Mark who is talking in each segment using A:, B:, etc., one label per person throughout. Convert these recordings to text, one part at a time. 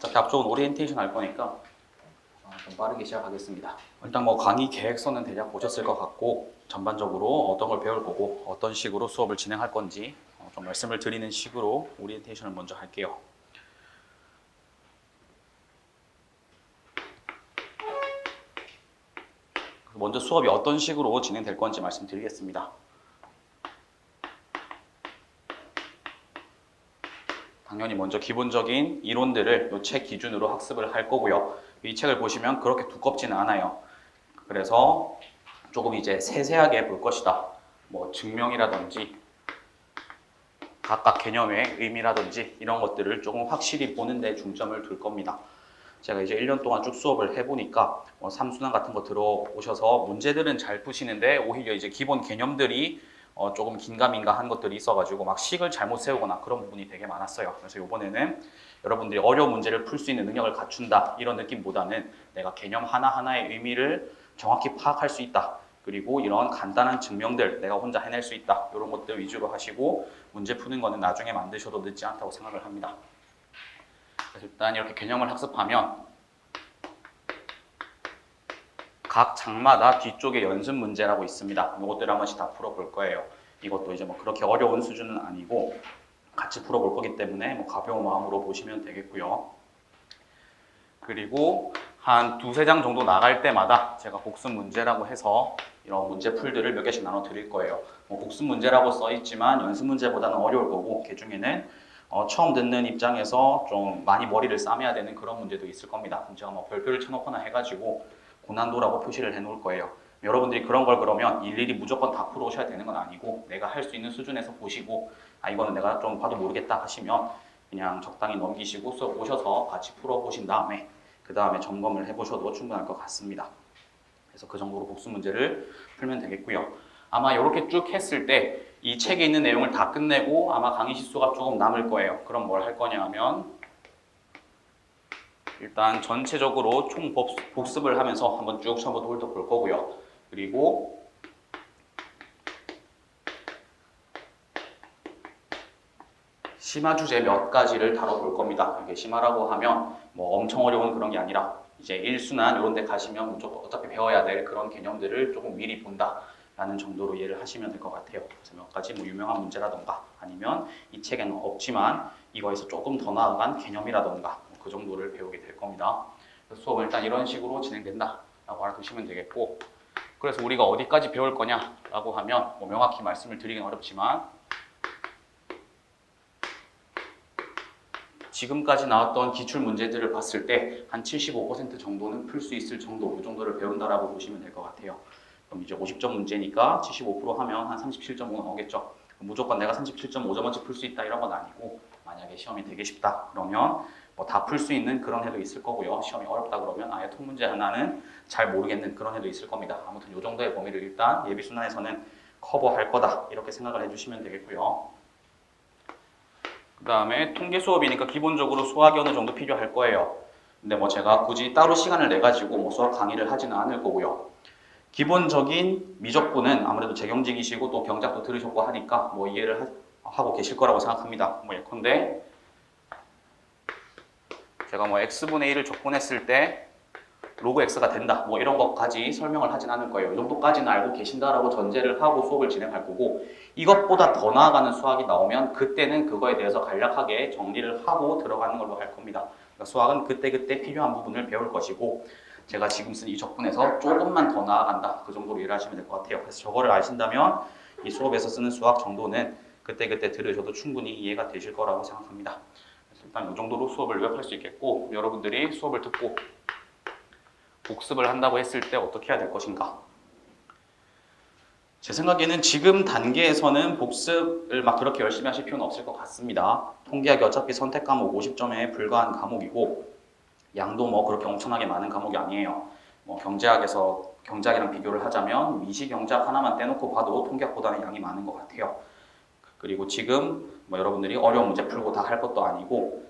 A: 어차피 앞쪽은 오리엔테이션 할 거니까 좀 빠르게 시작하겠습니다. 일단 뭐 강의 계획서는 대략 보셨을 것 같고 전반적으로 어떤 걸 배울 거고 어떤 식으로 수업을 진행할 건지 좀 말씀을 드리는 식으로 오리엔테이션을 먼저 할게요. 먼저 수업이 어떤 식으로 진행될 건지 말씀드리겠습니다. 당연히 먼저 기본적인 이론들을 이 책 기준으로 학습을 할 거고요. 이 책을 보시면 그렇게 두껍지는 않아요. 그래서 조금 이제 세세하게 볼 것이다. 뭐 증명이라든지 각각 개념의 의미라든지 이런 것들을 조금 확실히 보는 데 중점을 둘 겁니다. 제가 이제 1년 동안 쭉 수업을 해보니까 삼순환 같은 거 들어오셔서 문제들은 잘 푸시는데 오히려 이제 기본 개념들이 조금 긴가민가한 것들이 있어가지고 막 식을 잘못 세우거나 그런 부분이 되게 많았어요. 그래서 이번에는 여러분들이 어려운 문제를 풀 수 있는 능력을 갖춘다 이런 느낌보다는 내가 개념 하나하나의 의미를 정확히 파악할 수 있다. 그리고 이런 간단한 증명들 내가 혼자 해낼 수 있다. 이런 것들 위주로 하시고 문제 푸는 거는 나중에 만드셔도 늦지 않다고 생각을 합니다. 그래서 일단 이렇게 개념을 학습하면 각 장마다 뒤쪽에 연습 문제라고 있습니다. 이것들 한 번씩 다 풀어볼 거예요. 이것도 이제 뭐 그렇게 어려운 수준은 아니고 같이 풀어볼 거기 때문에 뭐 가벼운 마음으로 보시면 되겠고요. 그리고 한 두세 장 정도 나갈 때마다 제가 복습 문제라고 해서 이런 문제풀들을 몇 개씩 나눠 드릴 거예요. 뭐 복습 문제라고 써 있지만 연습 문제보다는 어려울 거고 그 중에는 처음 듣는 입장에서 좀 많이 머리를 싸매야 되는 그런 문제도 있을 겁니다. 제가 뭐 별표를 쳐놓거나 해가지고 고난도라고 표시를 해놓을 거예요. 여러분들이 그런 걸 그러면 일일이 무조건 다 풀어오셔야 되는 건 아니고 내가 할 수 있는 수준에서 보시고 이거는 내가 좀 봐도 모르겠다 하시면 그냥 적당히 넘기시고 수업 오셔서 같이 풀어보신 다음에 그 다음에 점검을 해보셔도 충분할 것 같습니다. 그래서 그 정도로 복습 문제를 풀면 되겠고요. 아마 이렇게 쭉 했을 때 이 책에 있는 내용을 다 끝내고 아마 강의 시수가 조금 남을 거예요. 그럼 뭘 할 거냐 하면 일단 전체적으로 총 복습을 하면서 한번 쭉 처음부터 훑어볼 거고요. 그리고 심화 주제 몇 가지를 다뤄볼 겁니다. 이게 심화라고 하면 뭐 엄청 어려운 그런 게 아니라 이제 1순환 이런 데 가시면 무조건 어차피 배워야 될 그런 개념들을 조금 미리 본다 라는 정도로 이해를 하시면 될 것 같아요. 그래서 몇 가지 뭐 유명한 문제라던가 아니면 이 책에는 없지만 이거에서 조금 더 나아간 개념이라던가 그 정도를 배우게 될 겁니다. 그래서 수업은 일단 이런 식으로 진행된다 라고 알아두시면 되겠고, 그래서 우리가 어디까지 배울 거냐 라고 하면 뭐 명확히 말씀을 드리긴 어렵지만 지금까지 나왔던 기출 문제들을 봤을 때 한 75% 정도는 풀 수 있을 정도, 그 정도를 배운다라고 보시면 될 것 같아요. 그럼 이제 50점 문제니까 75% 하면 한 37.5 나오겠죠. 무조건 내가 37.5점어치 풀 수 있다 이런 건 아니고, 만약에 시험이 되게 쉽다 그러면 뭐 다 풀 수 있는 그런 해도 있을 거고요. 시험이 어렵다 그러면 아예 통 문제 하나는 잘 모르겠는 그런 해도 있을 겁니다. 아무튼 이 정도의 범위를 일단 예비순환에서는 커버할 거다 이렇게 생각을 해주시면 되겠고요. 그 다음에 통계 수업이니까 기본적으로 수학이 어느 정도 필요할 거예요. 근데 뭐 제가 굳이 따로 시간을 내가지고 뭐 수학 강의를 하지는 않을 거고요. 기본적인 미적분은 아무래도 재경직이시고 또 경작도 들으셨고 하니까 뭐 이해를 하고 계실 거라고 생각합니다. 뭐 예컨대 제가 뭐 x분의 1을 적분했을 때 로그 x가 된다 뭐 이런 것까지 설명을 하진 않을 거예요. 이 정도까지는 알고 계신다라고 전제를 하고 수업을 진행할 거고, 이것보다 더 나아가는 수학이 나오면 그때는 그거에 대해서 간략하게 정리를 하고 들어가는 걸로 할 겁니다. 그러니까 수학은 그때그때 필요한 부분을 배울 것이고, 제가 지금 쓴 이 적분에서 조금만 더 나아간다 그 정도로 이해를 하시면 될 것 같아요. 그래서 저거를 아신다면 이 수업에서 쓰는 수학 정도는 그때그때 들으셔도 충분히 이해가 되실 거라고 생각합니다. 그래서 일단 이 정도로 수업을 요약할 수 있겠고, 여러분들이 수업을 듣고 복습을 한다고 했을 때 어떻게 해야 될 것인가? 제 생각에는 지금 단계에서는 복습을 막 그렇게 열심히 하실 필요는 없을 것 같습니다. 통계학이 어차피 선택 과목 50점에 불과한 과목이고 양도 뭐 그렇게 엄청나게 많은 과목이 아니에요. 뭐 경제학이랑 비교를 하자면 미시경제학 하나만 떼놓고 봐도 통계학보다는 양이 많은 것 같아요. 그리고 지금 뭐 여러분들이 어려운 문제 풀고 다 할 것도 아니고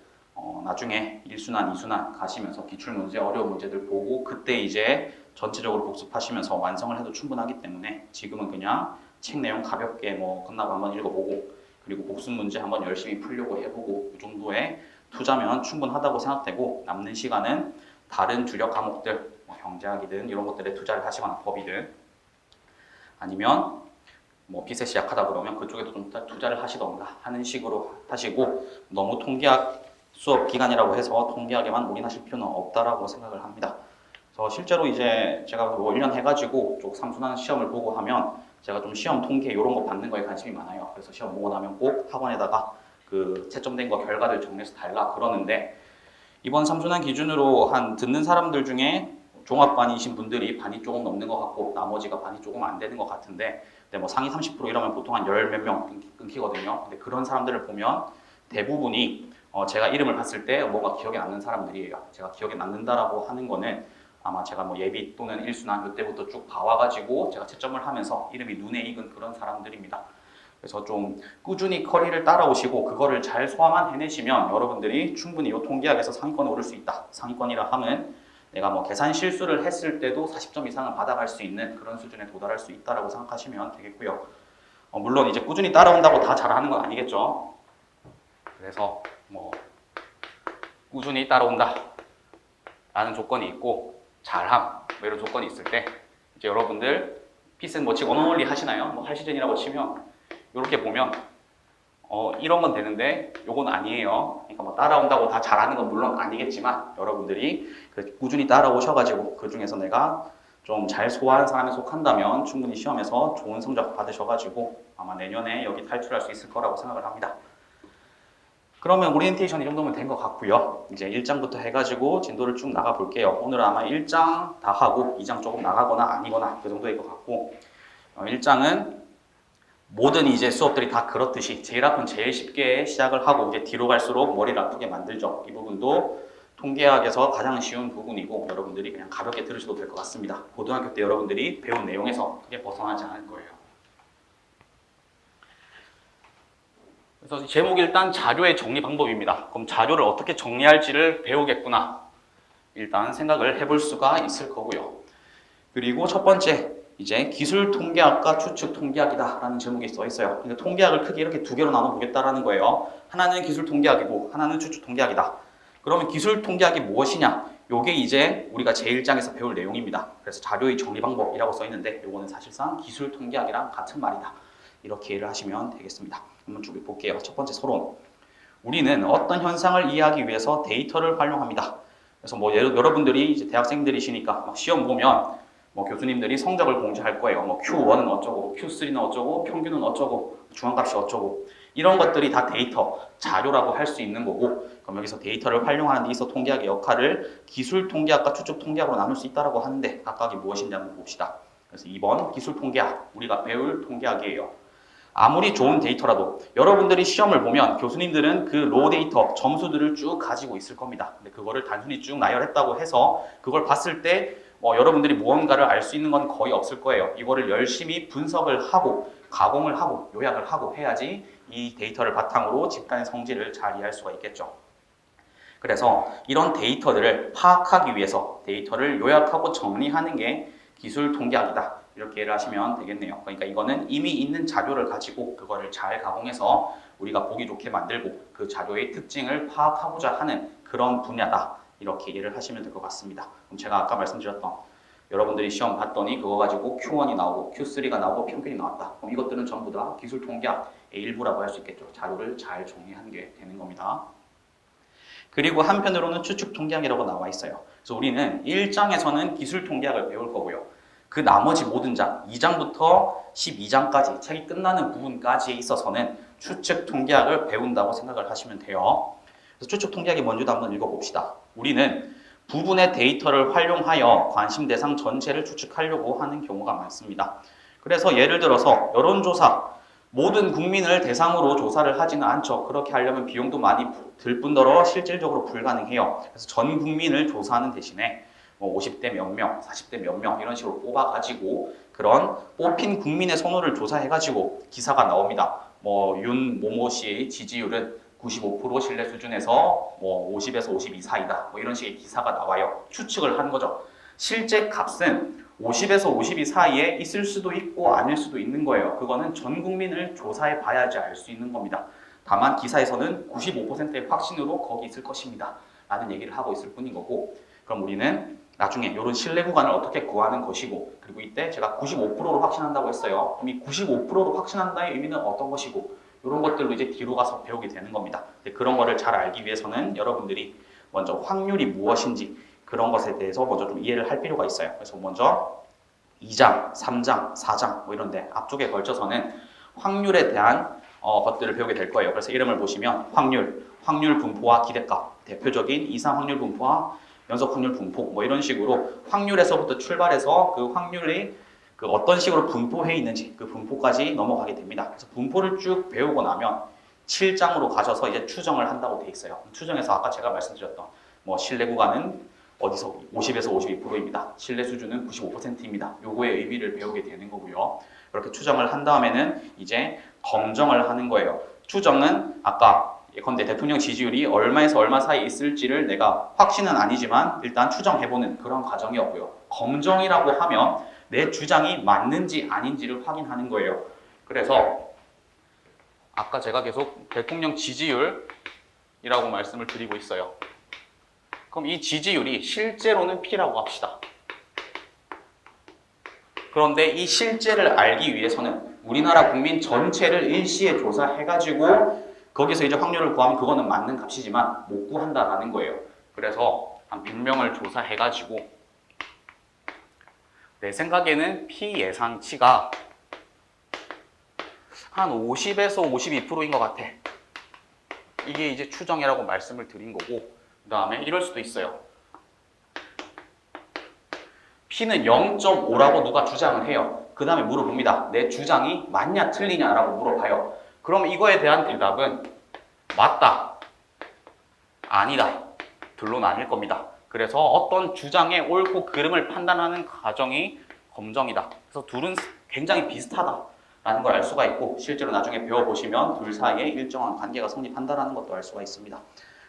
A: 나중에 1순환, 2순환 가시면서 기출문제, 어려운 문제들 보고 그때 이제 전체적으로 복습하시면서 완성을 해도 충분하기 때문에 지금은 그냥 책 내용 가볍게 뭐 끝나고 한번 읽어보고 그리고 복습 문제 한번 열심히 풀려고 해보고 이 정도의 투자면 충분하다고 생각되고 남는 시간은 다른 주력 과목들 뭐 경제학이든 이런 것들에 투자를 하시거나 법이든 아니면 뭐 빚에 약하다 그러면 그쪽에도 좀 투자를 하시던가 하는 식으로 하시고 너무 통계학 수업 기간이라고 해서 통계학에만 올인하실 필요는 없다라고 생각을 합니다. 그래서 실제로 이제 제가 뭐 1년 해가지고 쪽 삼순환 시험을 보고 하면 제가 좀 시험 통계 이런 거 받는 거에 관심이 많아요. 그래서 시험 보고 나면 꼭 학원에다가 그 채점된 거 결과들 정리해서 달라 그러는데 이번 삼순환 기준으로 한 듣는 사람들 중에 종합반이신 분들이 반이 조금 넘는 것 같고 나머지가 반이 조금 안 되는 것 같은데 근데 뭐 상위 30% 이러면 보통 한 열 몇 명 끊기거든요. 근데 그런 사람들을 보면 대부분이 제가 이름을 봤을 때 뭔가 기억에 남는 사람들이에요. 제가 기억에 남는다라고 하는 거는 아마 제가 뭐 예비 또는 일순환 이때부터 쭉 봐와가지고 제가 채점을 하면서 이름이 눈에 익은 그런 사람들입니다. 그래서 좀 꾸준히 커리를 따라오시고 그거를 잘 소화만 해내시면 여러분들이 충분히 이 통계학에서 상위권에 오를 수 있다. 상위권이라 하면 내가 뭐 계산 실수를 했을 때도 40점 이상은 받아갈 수 있는 그런 수준에 도달할 수 있다라고 생각하시면 되겠고요. 물론 이제 꾸준히 따라온다고 다 잘하는 건 아니겠죠. 그래서 뭐 꾸준히 따라온다 라는 조건이 있고 잘함 뭐 이런 조건이 있을 때 이제 여러분들 핏은 뭐 지금 언어논리 하시나요? 뭐 할 시즌이라고 치면 이렇게 보면 이런 건 되는데 요건 아니에요. 그러니까 뭐 따라온다고 다 잘하는 건 물론 아니겠지만 여러분들이 꾸준히 따라오셔가지고 그 중에서 내가 좀 잘 소화하는 사람에 속한다면 충분히 시험에서 좋은 성적 받으셔가지고 아마 내년에 여기 탈출할 수 있을 거라고 생각을 합니다. 그러면 오리엔테이션 이 정도면 된 것 같고요. 이제 1장부터 해가지고 진도를 쭉 나가 볼게요. 오늘은 아마 1장 다 하고 2장 조금 나가거나 아니거나 그 정도일 것 같고 1장은 모든 이제 수업들이 다 그렇듯이 제일 앞은 제일 쉽게 시작을 하고 이제 뒤로 갈수록 머리를 아프게 만들죠. 이 부분도 통계학에서 가장 쉬운 부분이고 여러분들이 그냥 가볍게 들으셔도 될 것 같습니다. 고등학교 때 여러분들이 배운 내용에서 크게 벗어나지 않을 거예요. 그래서 제목이 일단 자료의 정리 방법입니다. 그럼 자료를 어떻게 정리할지를 배우겠구나. 일단 생각을 해볼 수가 있을 거고요. 그리고 첫 번째, 이제 기술 통계학과 추측 통계학이다 라는 제목이 써 있어요. 그러니까 통계학을 크게 이렇게 두 개로 나눠보겠다라는 거예요. 하나는 기술 통계학이고 하나는 추측 통계학이다. 그러면 기술 통계학이 무엇이냐? 요게 이제 우리가 제1장에서 배울 내용입니다. 그래서 자료의 정리 방법이라고 써 있는데 요거는 사실상 기술 통계학이랑 같은 말이다. 이렇게 이해를 하시면 되겠습니다. 한번 쭉 볼게요. 첫 번째 서론. 우리는 어떤 현상을 이해하기 위해서 데이터를 활용합니다. 그래서 뭐 여러분들이 이제 대학생들이시니까 막 시험 보면 뭐 교수님들이 성적을 공지할 거예요. 뭐 Q1은 어쩌고, Q3는 어쩌고, 평균은 어쩌고, 중앙값이 어쩌고 이런 것들이 다 데이터, 자료라고 할 수 있는 거고 그럼 여기서 데이터를 활용하는 데 있어 통계학의 역할을 기술 통계학과 추측 통계학으로 나눌 수 있다고 하는데 각각이 무엇인지 한번 봅시다. 그래서 2번 기술 통계학, 우리가 배울 통계학이에요. 아무리 좋은 데이터라도 여러분들이 시험을 보면 교수님들은 그 로 데이터 점수들을 쭉 가지고 있을 겁니다. 근데 그거를 단순히 쭉 나열했다고 해서 그걸 봤을 때 여러분들이 무언가를 알 수 있는 건 거의 없을 거예요. 이거를 열심히 분석을 하고 가공을 하고 요약을 하고 해야지 이 데이터를 바탕으로 집단의 성질을 잘 이해할 수가 있겠죠. 그래서 이런 데이터들을 파악하기 위해서 데이터를 요약하고 정리하는 게 기술 통계학이다. 이렇게 이해를 하시면 되겠네요. 그러니까 이거는 이미 있는 자료를 가지고 그거를 잘 가공해서 우리가 보기 좋게 만들고 그 자료의 특징을 파악하고자 하는 그런 분야다. 이렇게 이해를 하시면 될 것 같습니다. 그럼 제가 아까 말씀드렸던 여러분들이 시험 봤더니 그거 가지고 Q1이 나오고 Q3가 나오고 평균이 나왔다. 그럼 이것들은 전부 다 기술 통계학의 일부라고 할 수 있겠죠. 자료를 잘 정리한 게 되는 겁니다. 그리고 한편으로는 추측 통계학이라고 나와 있어요. 그래서 우리는 1장에서는 기술 통계학을 배울 거고요. 그 나머지 모든 장, 2장부터 12장까지 책이 끝나는 부분까지에 있어서는 추측 통계학을 배운다고 생각을 하시면 돼요. 그래서 추측 통계학이 뭔지도 한번 읽어봅시다. 우리는 부분의 데이터를 활용하여 관심 대상 전체를 추측하려고 하는 경우가 많습니다. 그래서 예를 들어서 여론조사, 모든 국민을 대상으로 조사를 하지는 않죠. 그렇게 하려면 비용도 많이 들 뿐더러 실질적으로 불가능해요. 그래서 전 국민을 조사하는 대신에 50대 몇 명, 40대 몇 명 이런 식으로 뽑아가지고 그런 뽑힌 국민의 선호를 조사해가지고 기사가 나옵니다. 윤 모모 씨의 지지율은 95% 신뢰 수준에서 50에서 52 사이다. 이런 식의 기사가 나와요. 추측을 하는 거죠. 실제 값은 50에서 52 사이에 있을 수도 있고 아닐 수도 있는 거예요. 그거는 전 국민을 조사해 봐야지 알 수 있는 겁니다. 다만 기사에서는 95%의 확신으로 거기 있을 것입니다. 라는 얘기를 하고 있을 뿐인 거고, 그럼 우리는 나중에 이런 신뢰 구간을 어떻게 구하는 것이고, 그리고 이때 제가 95%로 확신한다고 했어요. 그럼 이 95%로 확신한다의 의미는 어떤 것이고, 이런 것들로 이제 뒤로 가서 배우게 되는 겁니다. 그런 거를 잘 알기 위해서는 여러분들이 먼저 확률이 무엇인지 그런 것에 대해서 먼저 좀 이해를 할 필요가 있어요. 그래서 먼저 2장, 3장, 4장 뭐 이런데 앞쪽에 걸쳐서는 확률에 대한 것들을 배우게 될 거예요. 그래서 이름을 보시면 확률 분포와 기대값, 대표적인 이상 확률 분포와 연속 확률 분포 뭐 이런 식으로 확률에서부터 출발해서 그 확률이 그 어떤 식으로 분포해 있는지 그 분포까지 넘어가게 됩니다. 그래서 분포를 쭉 배우고 나면 7장으로 가셔서 이제 추정을 한다고 돼 있어요. 추정에서 아까 제가 말씀드렸던 뭐 신뢰 구간은 어디서 50에서 52%입니다. 신뢰 수준은 95%입니다. 요거의 의미를 배우게 되는 거고요. 이렇게 추정을 한 다음에는 이제 검정을 하는 거예요. 추정은 아까 예컨대 대통령 지지율이 얼마에서 얼마 사이에 있을지를 내가 확신은 아니지만 일단 추정해보는 그런 과정이었고요. 검정이라고 하면 내 주장이 맞는지 아닌지를 확인하는 거예요. 그래서 아까 제가 계속 대통령 지지율이라고 말씀을 드리고 있어요. 그럼 이 지지율이 실제로는 P라고 합시다. 그런데 이 실제를 알기 위해서는 우리나라 국민 전체를 일시에 조사해가지고 거기서 이제 확률을 구하면 그거는 맞는 값이지만 못 구한다라는 거예요. 그래서 한 100명을 조사해가지고 내 생각에는 P 예상치가 한 50에서 52%인 것 같아. 이게 이제 추정이라고 말씀을 드린 거고, 그 다음에 이럴 수도 있어요. P는 0.5라고 누가 주장을 해요. 그 다음에 물어봅니다. 내 주장이 맞냐 틀리냐라고 물어봐요. 그럼 이거에 대한 대답은 맞다, 아니다 둘로 나뉠 겁니다. 그래서 어떤 주장의 옳고 그름을 판단하는 과정이 검정이다. 그래서 둘은 굉장히 비슷하다라는 걸 알 수가 있고, 실제로 나중에 배워보시면 둘 사이에 일정한 관계가 성립한다는 것도 알 수가 있습니다.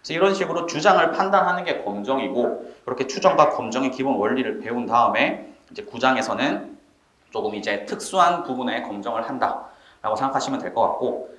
A: 그래서 이런 식으로 주장을 판단하는 게 검정이고, 그렇게 추정과 검정의 기본 원리를 배운 다음에 이제 9장에서는 조금 이제 특수한 부분에 검정을 한다라고 생각하시면 될 것 같고,